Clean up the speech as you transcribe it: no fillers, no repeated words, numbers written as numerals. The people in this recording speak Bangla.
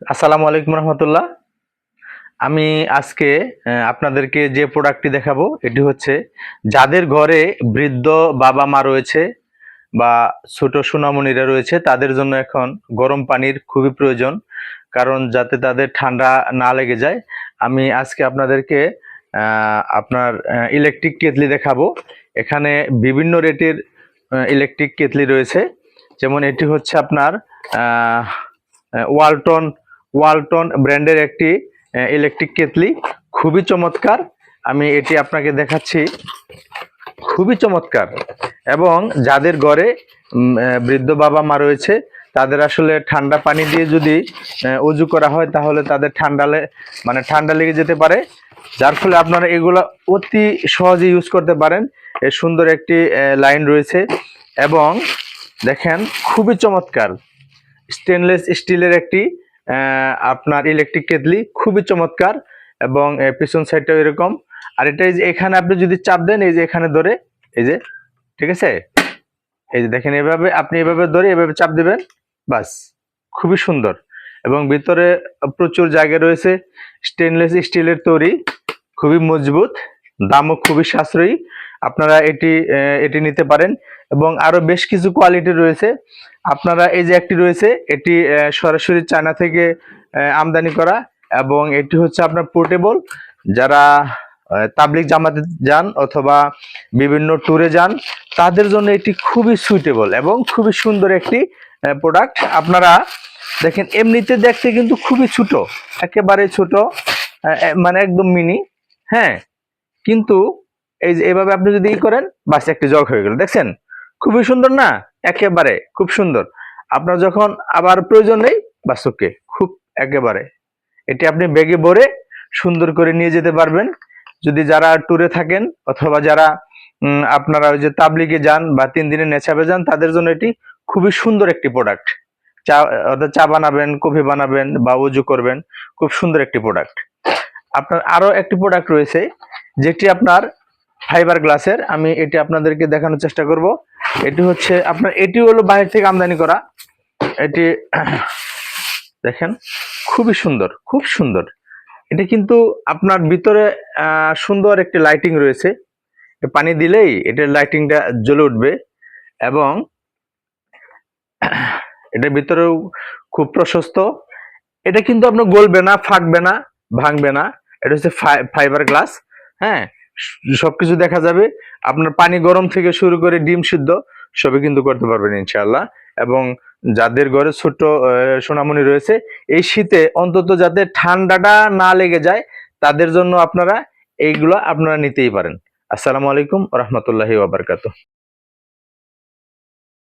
আসসালামু আলাইকুম রহমতুল্লাহ। আমি আজকে আপনাদেরকে যে প্রোডাক্টটি দেখাবো এটি হচ্ছে যাদের ঘরে বৃদ্ধ বাবা মা রয়েছে বা ছোট সোনামণিরা রয়েছে তাদের জন্য এখন গরম পানির খুবই প্রয়োজন, কারণ যাতে তাদের ঠান্ডা না লেগে যায়। আমি আজকে আপনাদেরকে আপনার ইলেকট্রিক কেটলি দেখাবো। এখানে বিভিন্ন রেটের ইলেকট্রিক কেটলি রয়েছে। যেমন এটি হচ্ছে আপনার ওয়ালটন ওয়ালটন ব্র্যান্ডের একটি ইলেকট্রিক কেটলি, খুবই চমৎকার। আমি এটি আপনাকে দেখাচ্ছি, খুবই চমৎকার। এবং যাদের ঘরে বৃদ্ধ বাবা মা রয়েছে তাদের আসলে ঠান্ডা পানি দিয়ে যদি অজু করা হয় তাহলে তাদের ঠান্ডা লেগে যেতে পারে, যার ফলে আপনারা এগুলা অতি সহজে ইউজ করতে পারেন। এর সুন্দর একটি লাইন রয়েছে এবং দেখেন খুবই চমৎকার স্টেনলেস স্টিলের একটি আপনার ইলেকট্রিক কেটলি, খুবই চমৎকার। এবং পিছন সাইডটাও এরকম। আর এটা এই যে এখানে আপনি যদি চাপ দেন, এই যে এখানে ধরে, এই যে, ঠিক আছে, এই যে দেখেন এভাবে আপনি এভাবে ধরে এভাবে চাপ দিবেন, বাস, খুবই সুন্দর। এবং ভিতরে প্রচুর জায়গা রয়েছে, স্টেনলেস স্টিলের তৈরি, খুবই মজবুত, দামও খুবই সাশ্রয়ী। আপনারা এটি নিতে পারেন। এবং আরো বেশ কিছু কোয়ালিটি রয়েছে। আপনারা এই যে একটি রয়েছে, এটি সরাসরি চায়না থেকে আমদানি করা, এবং এটি হচ্ছে আপনার পোর্টেবল। যারা তাবলিগ জামাতে যান অথবা বিভিন্ন ট্যুরে যান তাদের জন্য এটি খুবই সুইটেবল এবং খুবই সুন্দর একটি প্রোডাক্ট। আপনারা দেখেন এমনিতে দেখতে কিন্তু খুবই ছোট, একেবারে ছোট, মানে একদম মিনি। হ্যাঁ, কিন্তু এই যে এভাবে আপনি যদি করেন, বাস একটি জগ হয়ে গেল, দেখছেন, খুবই সুন্দর না? একেবারে খুব সুন্দর। আপনার যখন আবার প্রয়োজন নেই, বাস ওকে, খুব একেবারে এটি আপনি ব্যাগে ভরে সুন্দর করে নিয়ে যেতে পারবেন। যদি যারা ট্যুরে থাকেন অথবা যারা আপনারা ওই যে তাবলিগে যান বা 3 দিনের নেশাবে যান তাদের জন্য এটি খুবই সুন্দর একটি প্রোডাক্ট। চা, অর্থাৎ চা বানাবেন, কফি বানাবেন বা উজু করবেন, খুব সুন্দর একটি প্রোডাক্ট। আপনার আরো একটি প্রোডাক্ট রয়েছে যেটি আপনার ফাইবার গ্লাসের, আমি এটি আপনাদেরকে দেখানোর চেষ্টা করব। এটি হচ্ছে আপনার, এটি হলো বাইরে থেকে আমদানি করা। এটি দেখেন খুবই সুন্দর, খুব সুন্দর। এটা কিন্তু আপনার ভিতরে সুন্দর একটি লাইটিং রয়েছে, পানি দিলেই এটার লাইটিংটা জ্বলে উঠবে। এবং এটার ভিতরেও খুব প্রশস্ত। এটা কিন্তু আপনার গলবে না, ফাটবে না, ভাঙবে না। এটা হচ্ছে ফাইবার গ্লাস। হ্যাঁ, সবকিছু দেখা যাবে। আপনার পানি গরম থেকে শুরু করে ডিম সিদ্ধ সবই কিন্তু করতে পারবেন ইনশাআল্লাহ। এবং যাদের ঘরে ছোট সোনামণি রয়েছে, এই শীতে অন্তত যাতে ঠান্ডাটা না লেগে যায় তাদের জন্য আপনারা এইগুলো আপনারা নিতেই পারেন। আসসালামু আলাইকুম রহমতুল্লাহি ওয়া বারাকাতুহু।